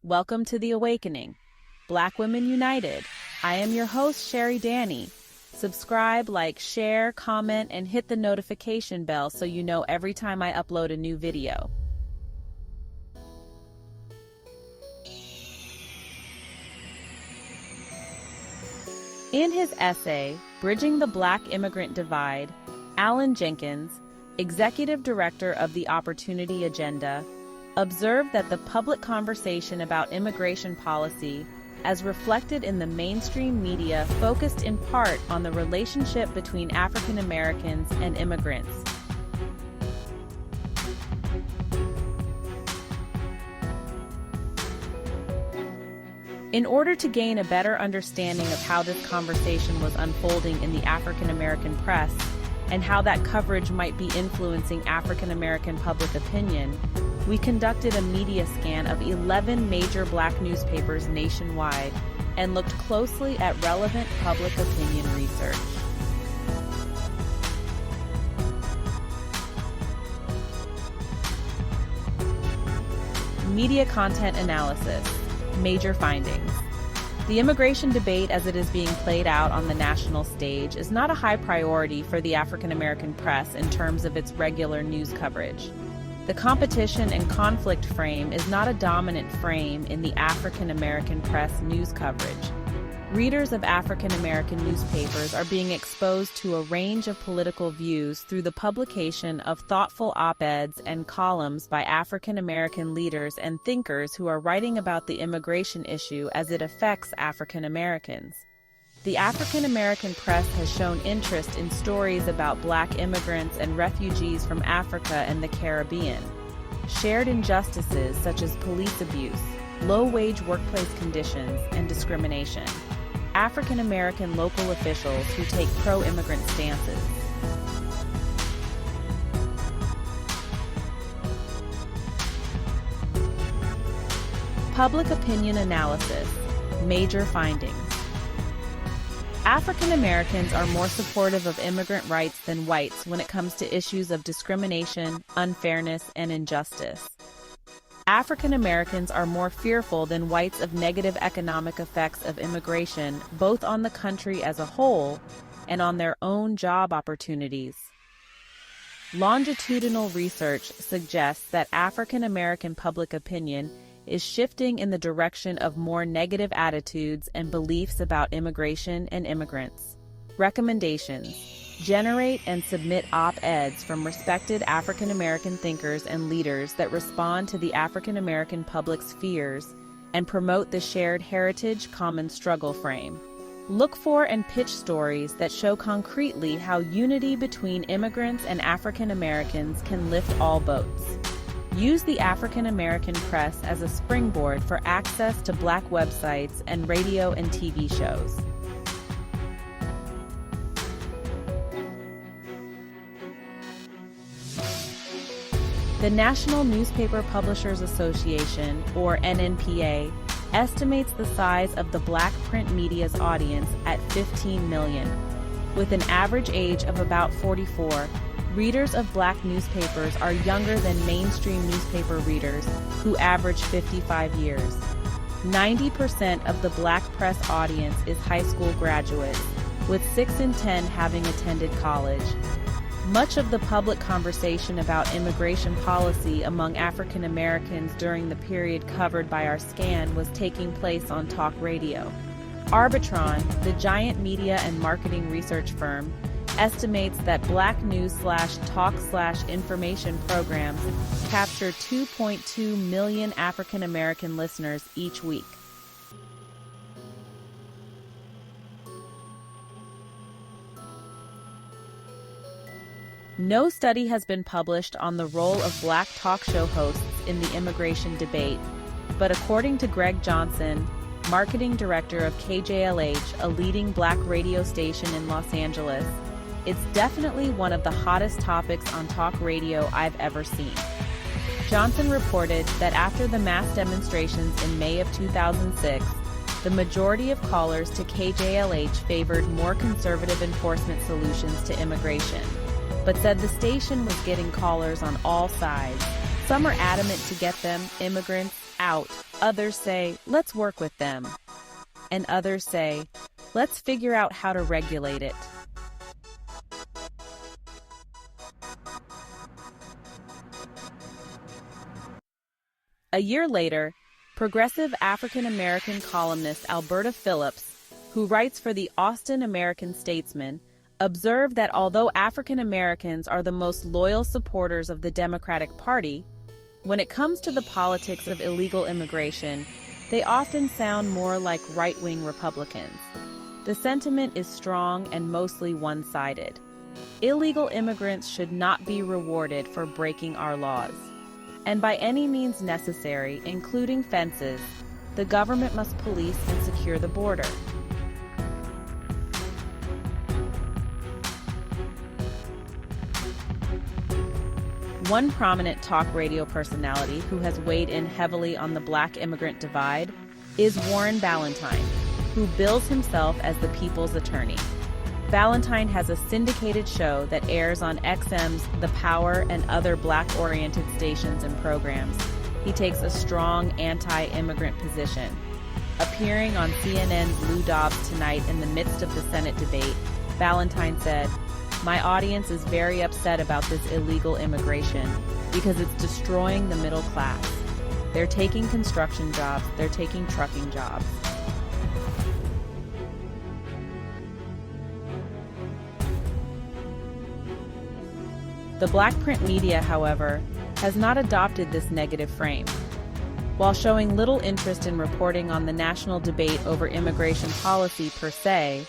Welcome to The Awakening. Black Women United. I am your host, Sherry Danny. Subscribe, like, share, comment, and hit the notification bell so you know every time I upload a new video. In his essay, Bridging the Black Immigrant Divide, Alan Jenkins, executive director of the Opportunity Agenda, observed that the public conversation about immigration policy, as reflected in the mainstream media, focused in part on the relationship between African Americans and immigrants. In order to gain a better understanding of how this conversation was unfolding in the African American press and how that coverage might be influencing African American public opinion, we conducted a media scan of 11 major Black newspapers nationwide and looked closely at relevant public opinion research. Media content analysis. Major findings. The immigration debate as it is being played out on the national stage is not a high priority for the African American press in terms of its regular news coverage. The competition and conflict frame is not a dominant frame in the African American press news coverage. Readers of African American newspapers are being exposed to a range of political views through the publication of thoughtful op-eds and columns by African American leaders and thinkers who are writing about the immigration issue as it affects African Americans. The African American press has shown interest in stories about Black immigrants and refugees from Africa and the Caribbean. Shared injustices such as police abuse, low-wage workplace conditions, and discrimination. African American local officials who take pro-immigrant stances. Public opinion analysis. Major findings. African Americans are more supportive of immigrant rights than whites when it comes to issues of discrimination, unfairness, and injustice. African Americans are more fearful than whites of negative economic effects of immigration, both on the country as a whole and on their own job opportunities. Longitudinal research suggests that African American public opinion is shifting in the direction of more negative attitudes and beliefs about immigration and immigrants. Recommendations. Generate and submit op-eds from respected African American thinkers and leaders that respond to the African American public's fears and promote the shared heritage common struggle frame. Look for and pitch stories that show concretely how unity between immigrants and African Americans can lift all boats. Use the African American press as a springboard for access to Black websites and radio and TV shows. The National Newspaper Publishers Association, or NNPA, estimates the size of the Black print media's audience at 15 million. With an average age of about 44, readers of Black newspapers are younger than mainstream newspaper readers, who average 55 years. 90% of the Black press audience is high school graduates, with 6 in 10 having attended college. Much of the public conversation about immigration policy among African Americans during the period covered by our scan was taking place on talk radio. Arbitron, the giant media and marketing research firm, estimates that Black news/talk/information programs capture 2.2 million African American listeners each week. No study has been published on the role of Black talk show hosts in the immigration debate, but according to Greg Johnson, marketing director of KJLH, a leading Black radio station in Los Angeles, it's definitely one of the hottest topics on talk radio I've ever seen. Johnson reported that after the mass demonstrations in May of 2006, the majority of callers to KJLH favored more conservative enforcement solutions to immigration, but said the station was getting callers on all sides. Some are adamant to get them, immigrants, out. Others say, let's work with them. And others say, let's figure out how to regulate it. A year later, progressive African-American columnist Alberta Phillips, who writes for the Austin American-Statesman, observed that although African Americans are the most loyal supporters of the Democratic Party, when it comes to the politics of illegal immigration, they often sound more like right-wing Republicans. The sentiment is strong and mostly one-sided. Illegal immigrants should not be rewarded for breaking our laws. And by any means necessary, including fences, the government must police and secure the border. One prominent talk radio personality who has weighed in heavily on the Black immigrant divide is Warren Ballentine, who bills himself as the people's attorney. Ballentine has a syndicated show that airs on XM's The Power and other Black-oriented stations and programs. He takes a strong anti-immigrant position. Appearing on CNN's Lou Dobbs Tonight in the midst of the Senate debate, Ballentine said, "My audience is very upset about this illegal immigration because it's destroying the middle class. They're taking construction jobs, they're taking trucking jobs." The Black print media, however, has not adopted this negative frame. While showing little interest in reporting on the national debate over immigration policy per se,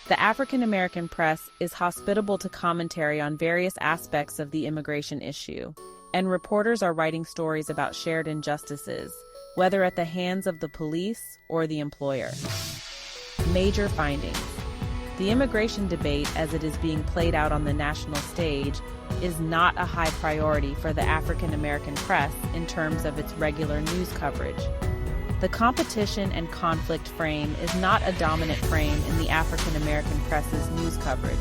the African American press is hospitable to commentary on various aspects of the immigration issue, and reporters are writing stories about shared injustices, whether at the hands of the police or the employer. Major findings. The immigration debate, as it is being played out on the national stage, is not a high priority for the African American press in terms of its regular news coverage. The competition and conflict frame is not a dominant frame in the African American press's news coverage.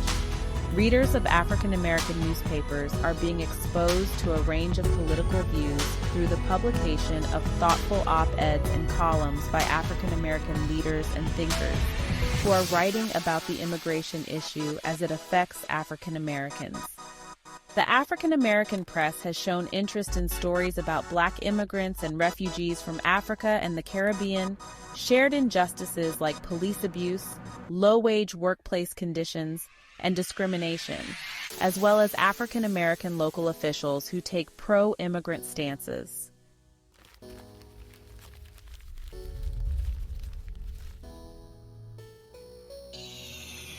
Readers of African American newspapers are being exposed to a range of political views through the publication of thoughtful op-eds and columns by African American leaders and thinkers who are writing about the immigration issue as it affects African Americans. The African American press has shown interest in stories about Black immigrants and refugees from Africa and the Caribbean, shared injustices like police abuse, low-wage workplace conditions, and discrimination, as well as African American local officials who take pro-immigrant stances.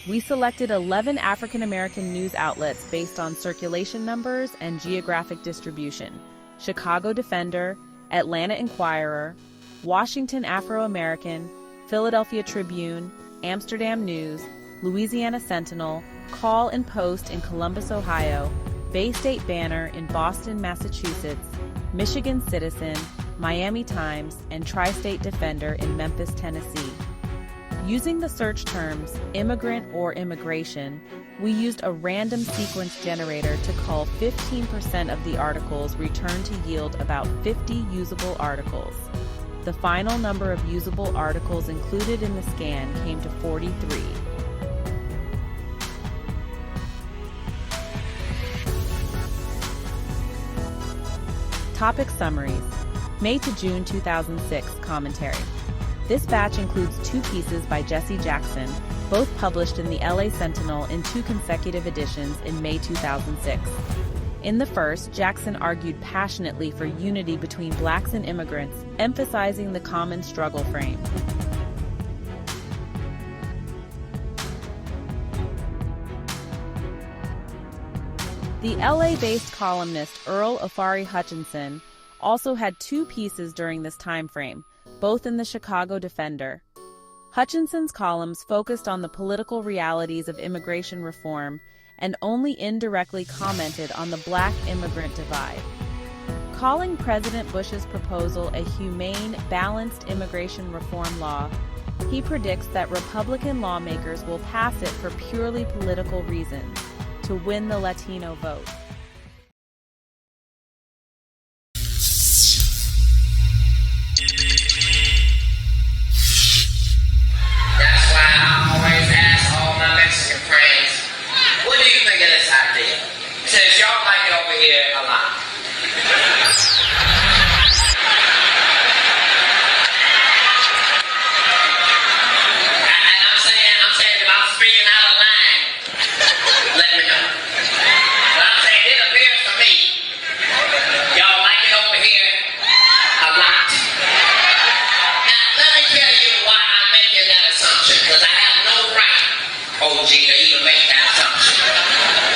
We selected 11 African American news outlets based on circulation numbers and geographic distribution: Chicago Defender, Atlanta Inquirer, Washington Afro-American, Philadelphia Tribune, Amsterdam News, Louisiana Sentinel, Call and Post in Columbus, Ohio, Bay State Banner in Boston, Massachusetts, Michigan Citizen, Miami Times, and Tri-State Defender in Memphis, Tennessee. Using the search terms immigrant or immigration, we used a random sequence generator to cull 15% of the articles returned to yield about 50 usable articles. The final number of usable articles included in the scan came to 43. Topic summaries. May to June 2006 commentary. This batch includes 2 pieces by Jesse Jackson, both published in the LA Sentinel in 2 consecutive editions in May 2006. In the first, Jackson argued passionately for unity between Blacks and immigrants, emphasizing the common struggle frame. The LA-based columnist Earl Ofari Hutchinson also had 2 pieces during this time frame, both in the Chicago Defender. Hutchinson's columns focused on the political realities of immigration reform and only indirectly commented on the Black immigrant divide. Calling President Bush's proposal a humane, balanced immigration reform law, he predicts that Republican lawmakers will pass it for purely political reasons, to win the Latino vote. emoji to even make that assumption.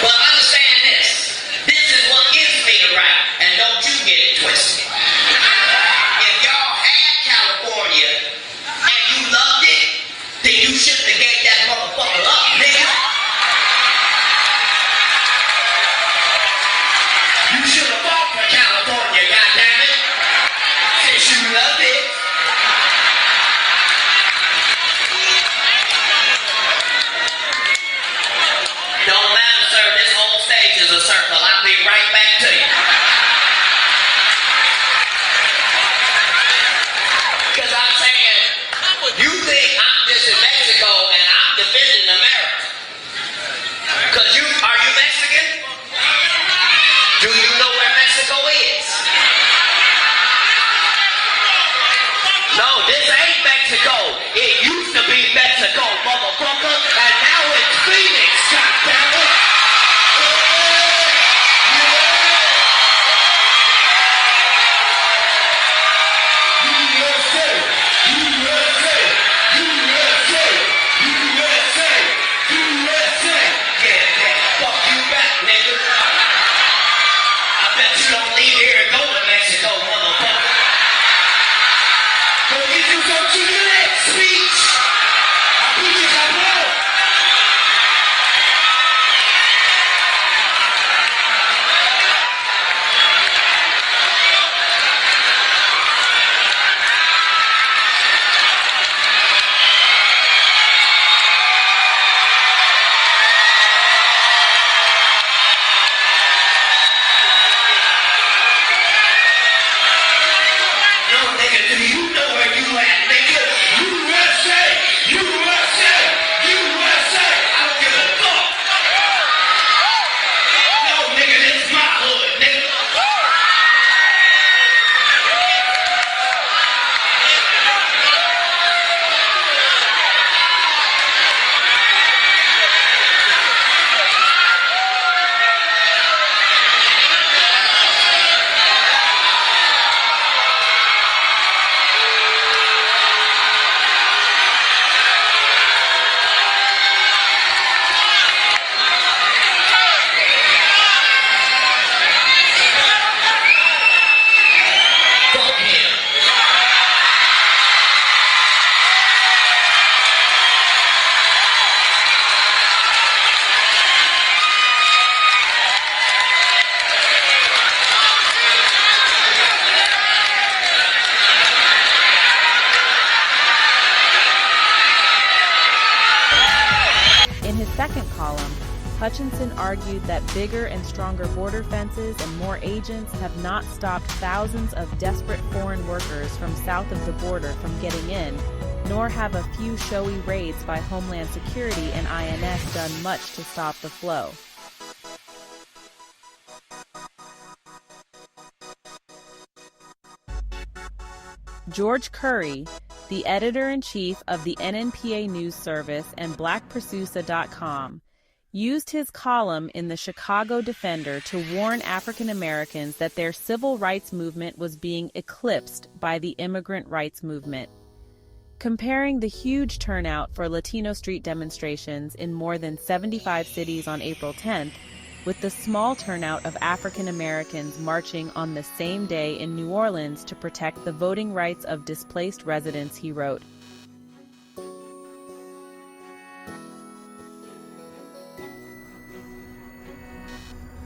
But understand this. This is what gives me the right, and don't you get it twisted. If y'all had California and you loved it, then you shouldn't have gave that motherfucker up, nigga. You should have fought for California, goddammit. Since you loved it. Don't matter, sir. This whole stage is a circle. I'll be right back to you. Because I'm saying, you think I'm just in Mexico and I'm defending America. Because are you Mexican? Do you know where Mexico is? No, this ain't Mexico. It used to be Mexico, motherfucker, and now it's Phoenix, goddammit. USA, USA, USA, USA, USA. Yeah, fuck you back, nigga. I bet you don't leave here and go to Mexico, motherfucker. Go get you some chicken speech. I'll put you cabrón. No, nigga, do you know where you at, nigga? USA! USA! USA! I don't give a fuck! No, nigga, this is my hood, nigga. Fuck him. In his second column, Hutchinson argued that bigger and stronger border fences and more agents have not stopped thousands of desperate foreign workers from south of the border from getting in, nor have a few showy raids by Homeland Security and INS done much to stop the flow. George Curry, the editor-in-chief of the NNPA news service and BlackPursusa.com, used his column in the Chicago Defender to warn African Americans that their civil rights movement was being eclipsed by the immigrant rights movement. Comparing the huge turnout for Latino street demonstrations in more than 75 cities on April 10th with the small turnout of African Americans marching on the same day in New Orleans to protect the voting rights of displaced residents, he wrote,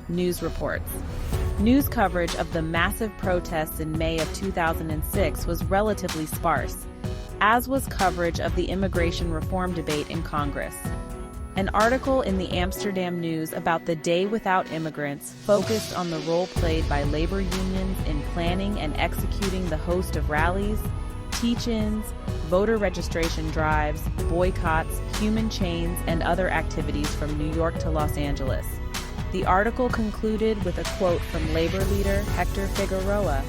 News reports. News coverage of the massive protests in May of 2006 was relatively sparse, as was coverage of the immigration reform debate in Congress. An article in the Amsterdam News about the Day Without Immigrants focused on the role played by labor unions in planning and executing the host of rallies, teach-ins, voter registration drives, boycotts, human chains, and other activities from New York to Los Angeles. The article concluded with a quote from labor leader Hector Figueroa,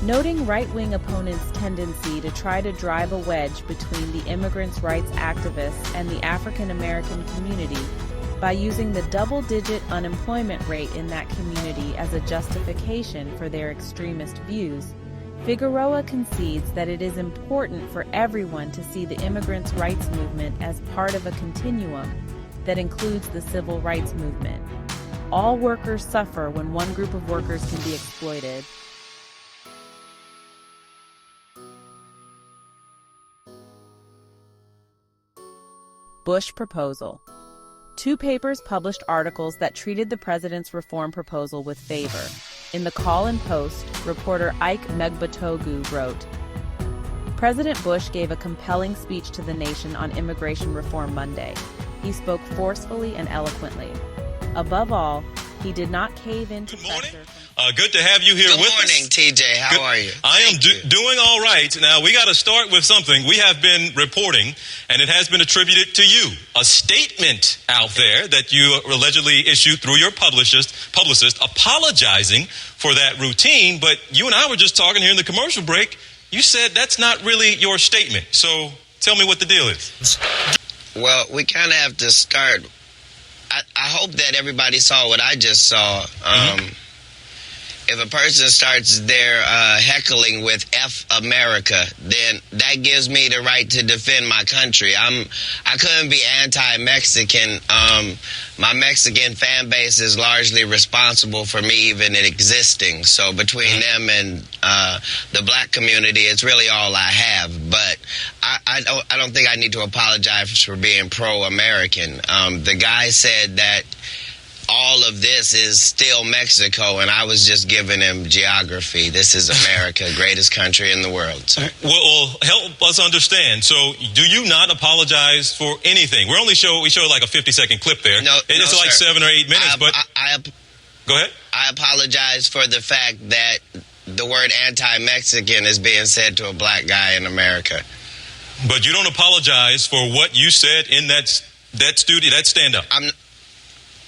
noting right-wing opponents' tendency to try to drive a wedge between the immigrants' rights activists and the African-American community by using the double-digit unemployment rate in that community as a justification for their extremist views. Figueroa concedes that it is important for everyone to see the immigrants' rights movement as part of a continuum that includes the civil rights movement. All workers suffer when one group of workers can be exploited. Bush proposal. Two papers published articles that treated the president's reform proposal with favor. In the Call and Post, reporter Ike Megbatogu wrote, President Bush gave a compelling speech to the nation on immigration reform Monday. He spoke forcefully and eloquently. Above all, he did not cave in to pressure. Good to have you here with us. Good morning, TJ. How are you? I am doing all right. Now, we got to start with something. We have been reporting, and it has been attributed to you, a statement out there that you allegedly issued through your publicist apologizing for that routine. But you and I were just talking here in the commercial break. You said that's not really your statement. So tell me what the deal is. Well, we kind of have to start. I hope that everybody saw what I just saw. If a person starts their heckling with F America, then that gives me the right to defend my country. I couldn't be anti-Mexican. My Mexican fan base is largely responsible for me even existing. So between them and the black community, it's really all I have. But I don't think I need to apologize for being pro-American. The guy said that all of this is still Mexico, and I was just giving him geography. This is America, greatest country in the world. So. Well, help us understand. So, do you not apologize for anything? We show like a 50-second clip there. It's like 7 or 8 minutes. Go ahead. I apologize for the fact that the word anti-Mexican is being said to a black guy in America. But you don't apologize for what you said in that studio, that stand-up.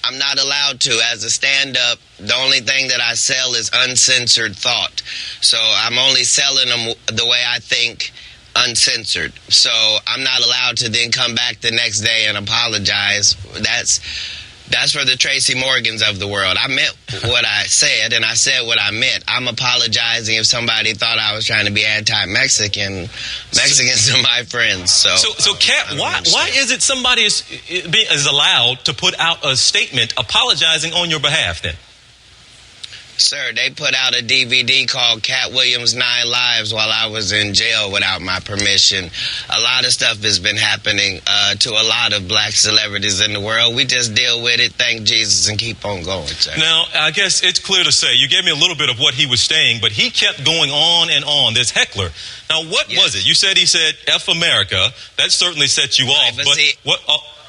I'm not allowed to. As a stand-up, the only thing that I sell is uncensored thought. So I'm only selling them the way I think, uncensored. So I'm not allowed to then come back the next day and apologize. That's for the Tracy Morgans of the world. I meant what I said, and I said what I meant. I'm apologizing if somebody thought I was trying to be anti-Mexican. Mexicans are my friends. So Kat, why is it somebody is allowed to put out a statement apologizing on your behalf then? Sir, they put out a DVD called Cat Williams' 9 Lives while I was in jail without my permission. A lot of stuff has been happening to a lot of black celebrities in the world. We just deal with it, thank Jesus, and keep on going, sir. Now, I guess it's clear to say, you gave me a little bit of what he was saying, but he kept going on and on, this heckler. Now, what was it? You said he said, F America. That certainly set you off.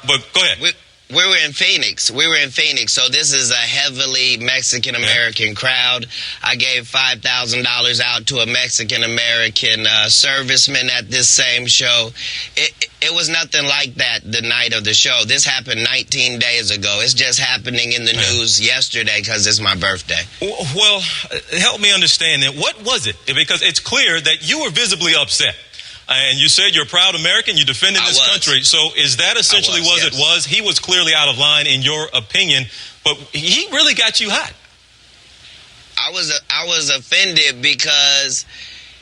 But go ahead. We were in Phoenix. So this is a heavily Mexican-American crowd. I gave $5,000 out to a Mexican-American serviceman at this same show. It was nothing like that the night of the show. This happened 19 days ago. It's just happening in the news yesterday because it's my birthday. Well, help me understand that. What was it? Because it's clear that you were visibly upset. And you said you're a proud American, you defended this country. So is that essentially was? He was clearly out of line in your opinion, but he really got you hot. I was offended because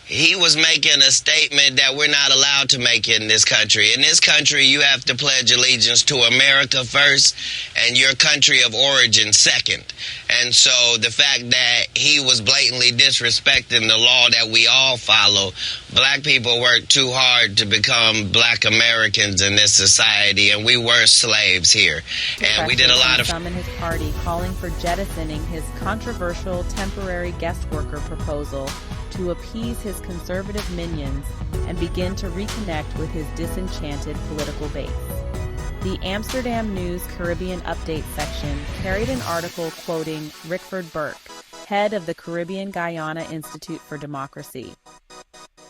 he was making a statement that we're not allowed to make in this country. In this country, you have to pledge allegiance to America first and your country of origin second. And so the fact that he was blatantly disrespecting the law that we all follow, black people work too hard to become black Americans in this society, and we were slaves here. And we did a lot of... Some in his party calling for jettisoning his controversial temporary guest worker proposal to appease his conservative minions and begin to reconnect with his disenchanted political base. The Amsterdam News Caribbean Update section carried an article quoting Rickford Burke, head of the Caribbean Guyana Institute for Democracy.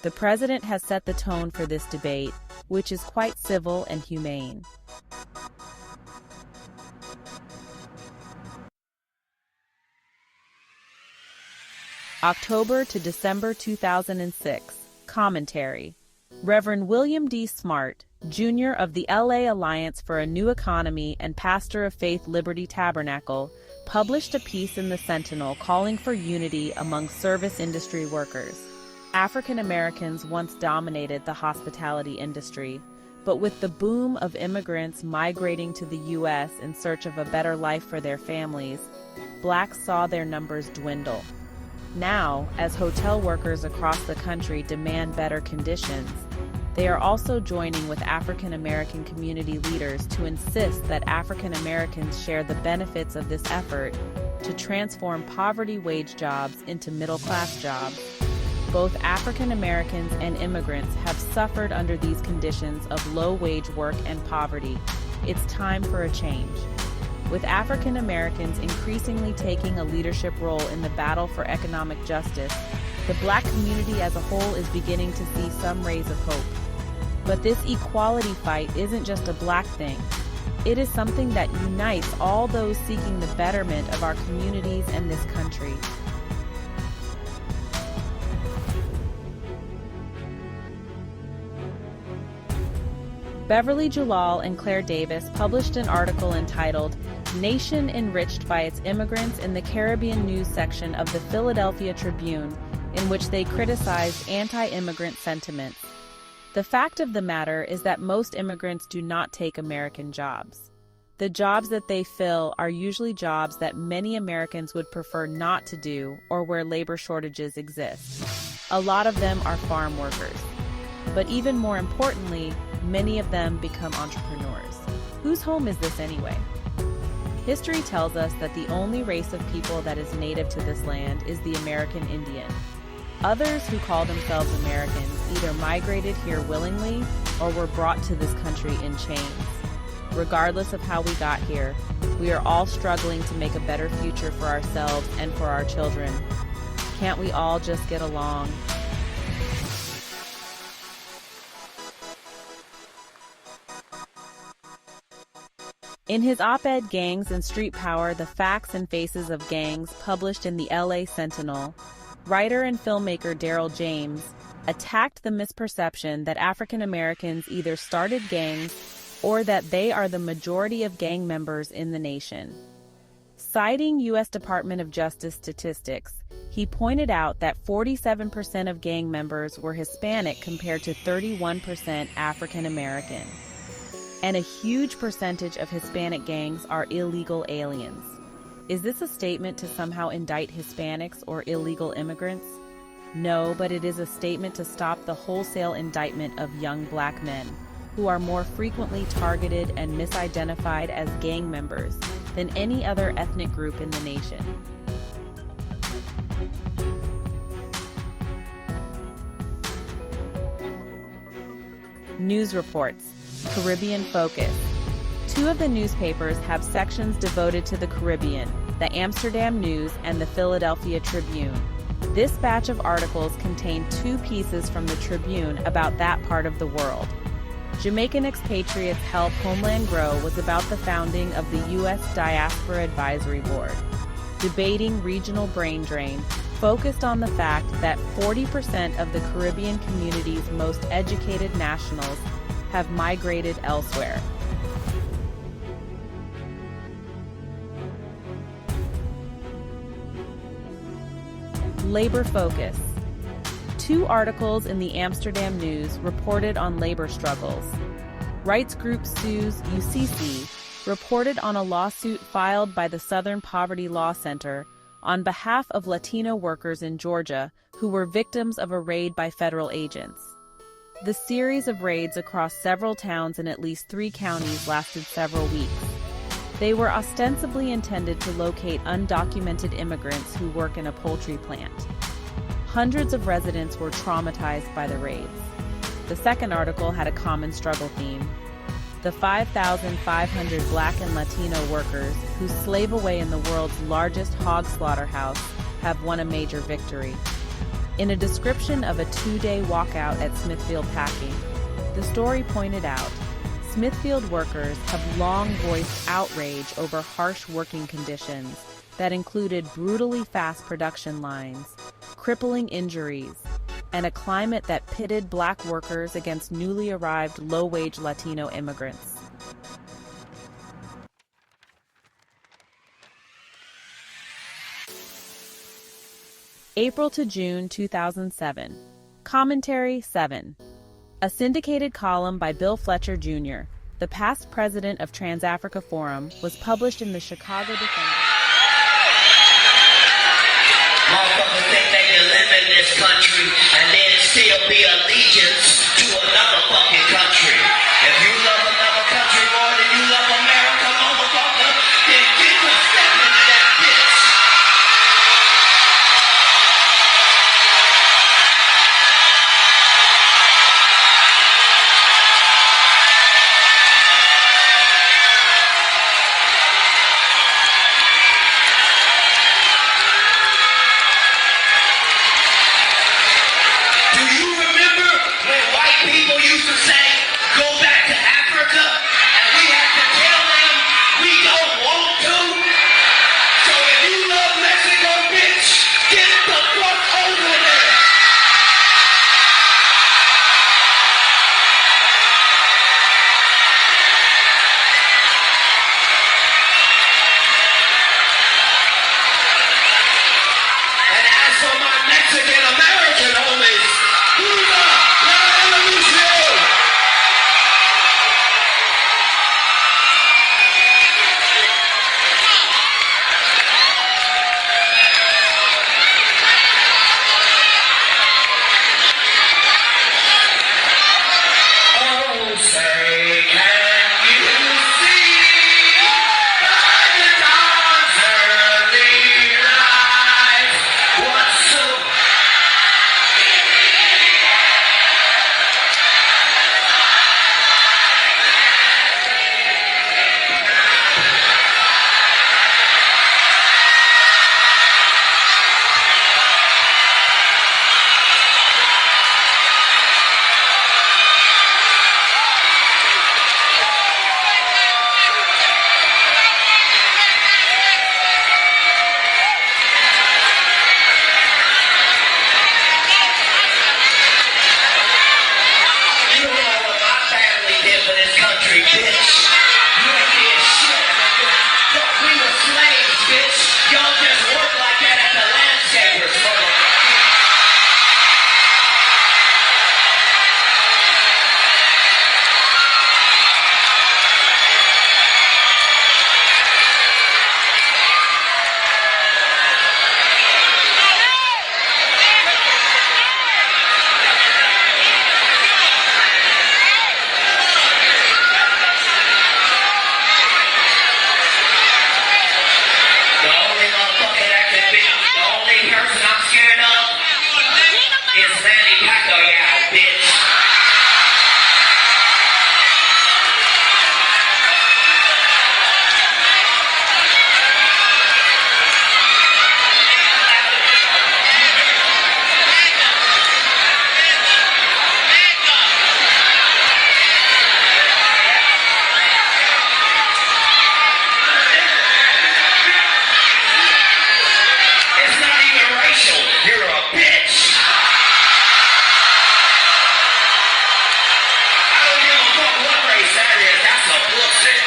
The president has set the tone for this debate, which is quite civil and humane. October to December 2006. Commentary. Reverend William D. Smart, Jr. of the LA Alliance for a New Economy and pastor of Faith Liberty Tabernacle, published a piece in the Sentinel calling for unity among service industry workers. African Americans once dominated the hospitality industry, but with the boom of immigrants migrating to the U.S. in search of a better life for their families, blacks saw their numbers dwindle. Now, as hotel workers across the country demand better conditions, they are also joining with African American community leaders to insist that African Americans share the benefits of this effort to transform poverty wage jobs into middle-class jobs. Both African Americans and immigrants have suffered under these conditions of low-wage work and poverty. It's time for a change. With African Americans increasingly taking a leadership role in the battle for economic justice, the Black community as a whole is beginning to see some rays of hope. But this equality fight isn't just a Black thing. It is something that unites all those seeking the betterment of our communities and this country. Beverly Julal and Clair Davis published an article entitled "Nation Enriched by Its Immigrants" in the Caribbean News section of the Philadelphia Tribune, in which they criticized anti-immigrant sentiments. The fact of the matter is that most immigrants do not take American jobs. The jobs that they fill are usually jobs that many Americans would prefer not to do or where labor shortages exist. A lot of them are farm workers. But even more importantly, many of them become entrepreneurs. Whose home is this anyway? History tells us that the only race of people that is native to this land is the American Indian. Others who call themselves Americans either migrated here willingly or were brought to this country in chains. Regardless of how we got here, we are all struggling to make a better future for ourselves and for our children. Can't we all just get along? In his op-ed Gangs and Street Power, The Facts and Faces of Gangs, published in the LA Sentinel, writer and filmmaker Darryl James attacked the misperception that African Americans either started gangs or that they are the majority of gang members in the nation. Citing U.S. Department of Justice statistics, he pointed out that 47% of gang members were Hispanic compared to 31% African American. And a huge percentage of Hispanic gangs are illegal aliens. Is this a statement to somehow indict Hispanics or illegal immigrants? No, but it is a statement to stop the wholesale indictment of young Black men, who are more frequently targeted and misidentified as gang members than any other ethnic group in the nation. News reports. Caribbean focus. Two of the newspapers have sections devoted to the Caribbean, the Amsterdam News and the Philadelphia Tribune. This batch of articles contained two pieces from the Tribune about that part of the world. Jamaican Expatriates Help Homeland Grow was about the founding of the U.S. Diaspora Advisory Board. Debating Regional Brain Drain focused on the fact that 40% of the Caribbean community's most educated nationals have migrated elsewhere. Labor focus. Two articles in the Amsterdam News reported on labor struggles. Rights group Sues UCC reported on a lawsuit filed by the Southern Poverty Law Center on behalf of Latino workers in Georgia who were victims of a raid by federal agents. The series of raids across several towns in at least 3 counties lasted several weeks. They were ostensibly intended to locate undocumented immigrants who work in a poultry plant. Hundreds of residents were traumatized by the raids. The second article had a common struggle theme. The 5,500 Black and Latino workers who slave away in the world's largest hog slaughterhouse have won a major victory. In a description of a 2-day walkout at Smithfield Packing, the story pointed out, Smithfield workers have long voiced outrage over harsh working conditions that included brutally fast production lines, crippling injuries, and a climate that pitted Black workers against newly arrived low-wage Latino immigrants. April to June 2007. Commentary 7. A syndicated column by Bill Fletcher, Jr., the past president of Trans-Africa Forum, was published in the Chicago Defender. Motherfuckers think they can live in this country and then still be allegiance to another fucking country. If you love another country more than you love America, motherfucker, then get to step into that bitch. Do you remember when white people used to say, go back to Africa, and we had to tell them we don't want to? So if you love Mexico, bitch, get the fuck over there. And as for my Mexican American homies, viva la revolution! Oh, say, can you see by the dawn's early light what's so You don't know what my family did for this country, bitch. You ain't did shit, nigga. Fuck, we were slaves, bitch. Y'all just work like that at the landscapers, motherfucker. The only motherfucker that could be, the only person I'm scared of is Manny Pacquiao, bitch. It's not even racial. You're a bitch. I don't give a fuck what race that is. That's a pussy.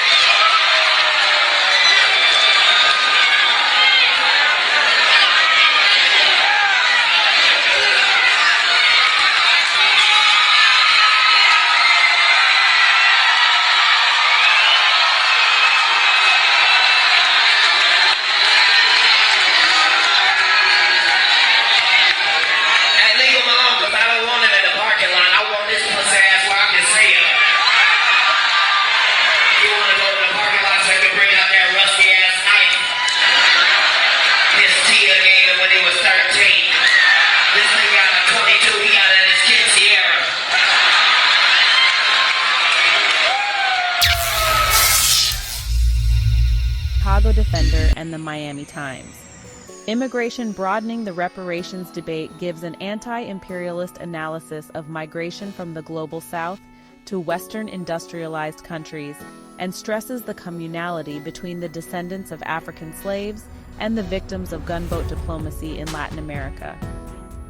And leave him alone, because I don't want him in the parking lot. I want this pussy ass where I can see him. You want to go to the parking lot so you can bring out that rusty ass knife? His Tia gave him when he was 13. This nigga got a 22, he got it in his kid Sierra. Chicago Defender and the Miami Times. Immigration Broadening the Reparations Debate gives an anti-imperialist analysis of migration from the global south to Western industrialized countries and stresses the communality between the descendants of African slaves and the victims of gunboat diplomacy in Latin America.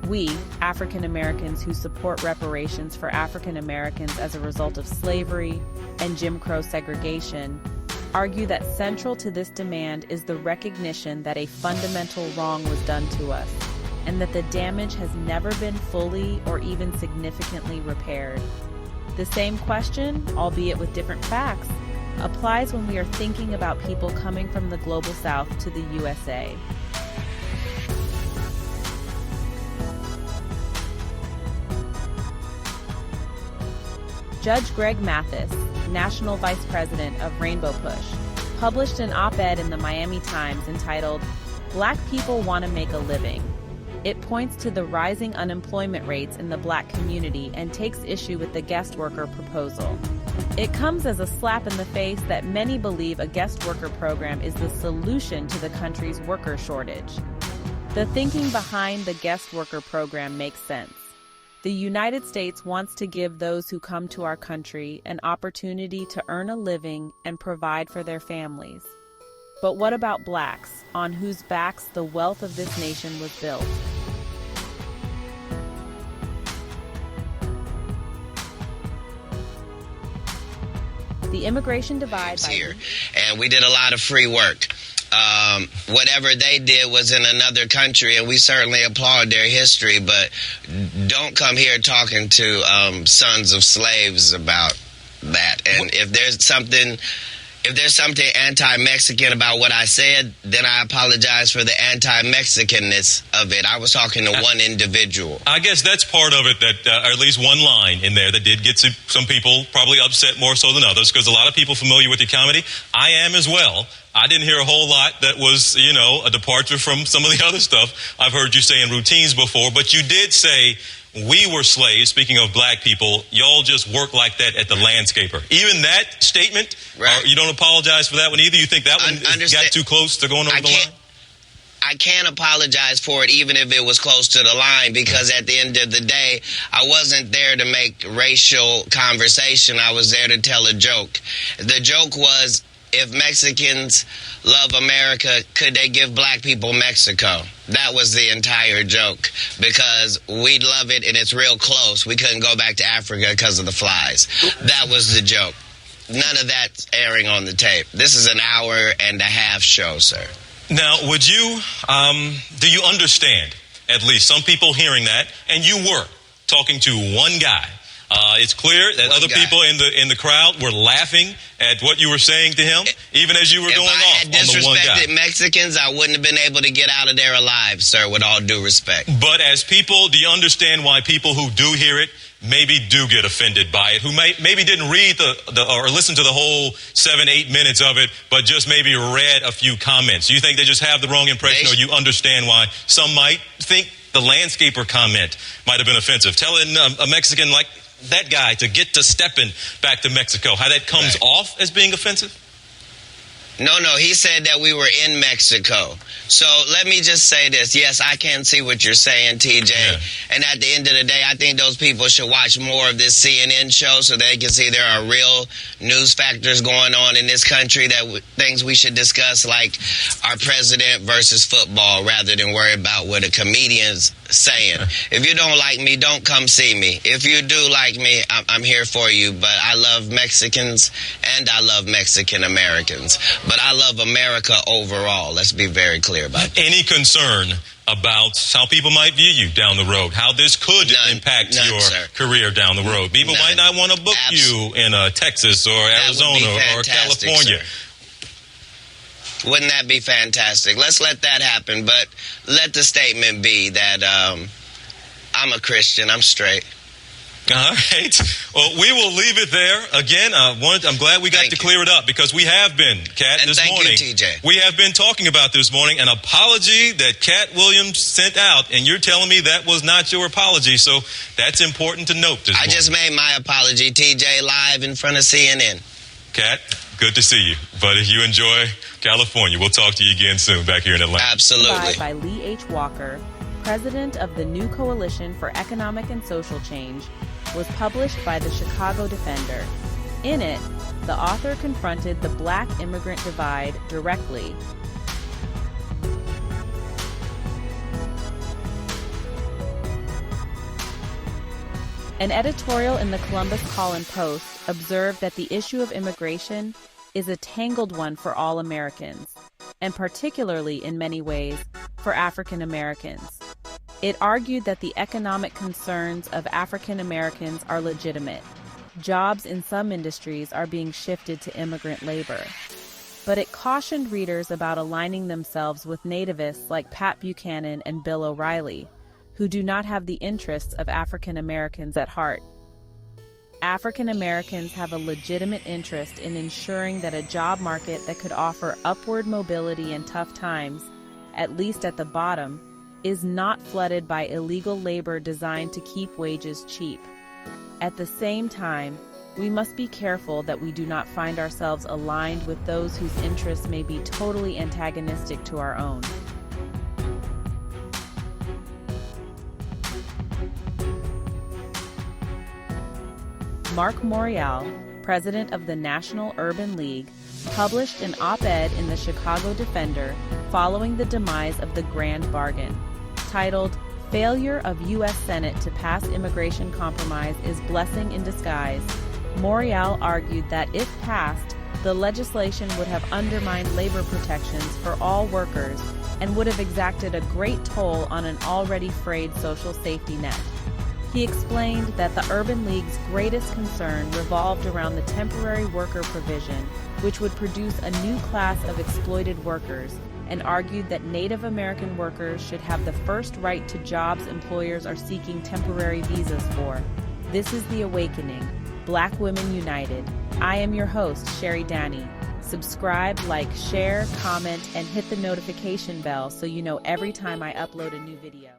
We, African Americans who support reparations for African Americans as a result of slavery and Jim Crow segregation, argue that central to this demand is the recognition that a fundamental wrong was done to us, and that the damage has never been fully or even significantly repaired. The same question, albeit with different facts, applies when we are thinking about people coming from the Global South to the USA. Judge Greg Mathis, National Vice President of Rainbow Push, published an op-ed in the Miami Times entitled, "Black People Want to Make a Living." It points to the rising unemployment rates in the Black community and takes issue with the guest worker proposal. It comes as a slap in the face that many believe a guest worker program is the solution to the country's worker shortage. The thinking behind the guest worker program makes sense. The United States wants to give those who come to our country an opportunity to earn a living and provide for their families. But what about Blacks, on whose backs the wealth of this nation was built? The immigration divide here, and we did a lot of free work. Whatever they did was in another country, and we certainly applaud their history, but don't come here talking to sons of slaves about that. And if there's something anti-Mexican about what I said, then I apologize for the anti-Mexicanness of it. I was talking to one individual. I guess that's part of it, that or at least one line in there that did get some people probably upset more so than others, because a lot of people familiar with your comedy. I am as well. I didn't hear a whole lot that was, a departure from some of the other stuff I've heard you say in routines before, but you did say we were slaves. Speaking of Black people, y'all just work like that at the landscaper. Even that statement, right. You don't apologize for that one either? You think that one got too close to going over the line? I can't apologize for it, even if it was close to the line, because at the end of the day, I wasn't there to make racial conversation. I was there to tell a joke. The joke was, if Mexicans love America, could they give Black people Mexico? That was the entire joke, because we'd love it and it's real close. We couldn't go back to Africa because of the flies. That was the joke. None of that's airing on the tape. This is an hour-and-a-half show, sir. Now, would you, do you understand, at least some people hearing that, and you were talking to one guy. It's clear that other people in the crowd were laughing at what you were saying to him, even as you were going off on the one guy. If I had disrespected Mexicans, I wouldn't have been able to get out of there alive, sir, with all due respect. But as people, do you understand why people who do hear it maybe do get offended by it, who maybe didn't read or listen to the whole 7-8 minutes of it, but just maybe read a few comments? You think they just have the wrong impression, or you understand why some might think the landscaper comment might have been offensive? Telling a Mexican like that guy to get to stepping back to Mexico, how that comes off as being offensive? No, he said that we were in Mexico. So let me just say this. Yes, I can see what you're saying, TJ. Yeah. And at the end of the day, I think those people should watch more of this CNN show so they can see there are real news factors going on in this country, things we should discuss, like our president versus football, rather than worry about what a comedian's saying. If you don't like me, don't come see me. If you do like me, I'm here for you. But I love Mexicans and I love Mexican Americans. But I love America overall. Let's be very clear about that. Any concern about how people might view you down the road, how this could impact your career down the road? People might not want to book you in Texas or Arizona or California. Sir. Wouldn't that be fantastic? Let's let that happen, but let the statement be that I'm a Christian, I'm straight. All right. Well, we will leave it there. Again, I'm glad we got to clear it up, because we have been, Kat, this morning. You, TJ. We have been talking about this morning an apology that Kat Williams sent out, and you're telling me that was not your apology. So that's important to note this morning. I just made my apology, TJ, live in front of CNN. Kat, good to see you. But if you enjoy California, we'll talk to you again soon back here in Atlanta. Absolutely. By Lee H. Walker, president of the New Coalition for Economic and Social Change, was published by the Chicago Defender. In it, the author confronted the Black immigrant divide directly. An editorial in the Columbus Call-and-Post observed that the issue of immigration is a tangled one for all Americans, and particularly in many ways for African Americans. It argued that the economic concerns of African Americans are legitimate. Jobs in some industries are being shifted to immigrant labor. But it cautioned readers about aligning themselves with nativists like Pat Buchanan and Bill O'Reilly, who do not have the interests of African Americans at heart. African Americans have a legitimate interest in ensuring that a job market that could offer upward mobility in tough times, at least at the bottom, is not flooded by illegal labor designed to keep wages cheap. At the same time, we must be careful that we do not find ourselves aligned with those whose interests may be totally antagonistic to our own. Marc Morial, president of the National Urban League, published an op-ed in the Chicago Defender following the demise of the Grand Bargain, titled, "Failure of U.S. Senate to Pass Immigration Compromise is Blessing in Disguise." Morial argued that if passed, the legislation would have undermined labor protections for all workers and would have exacted a great toll on an already frayed social safety net. He explained that the Urban League's greatest concern revolved around the temporary worker provision, which would produce a new class of exploited workers, and argued that Native American workers should have the first right to jobs employers are seeking temporary visas for. This is The Awakening, Black Women United. I am your host, Sherry Danny. Subscribe, like, share, comment, and hit the notification bell so you know every time I upload a new video.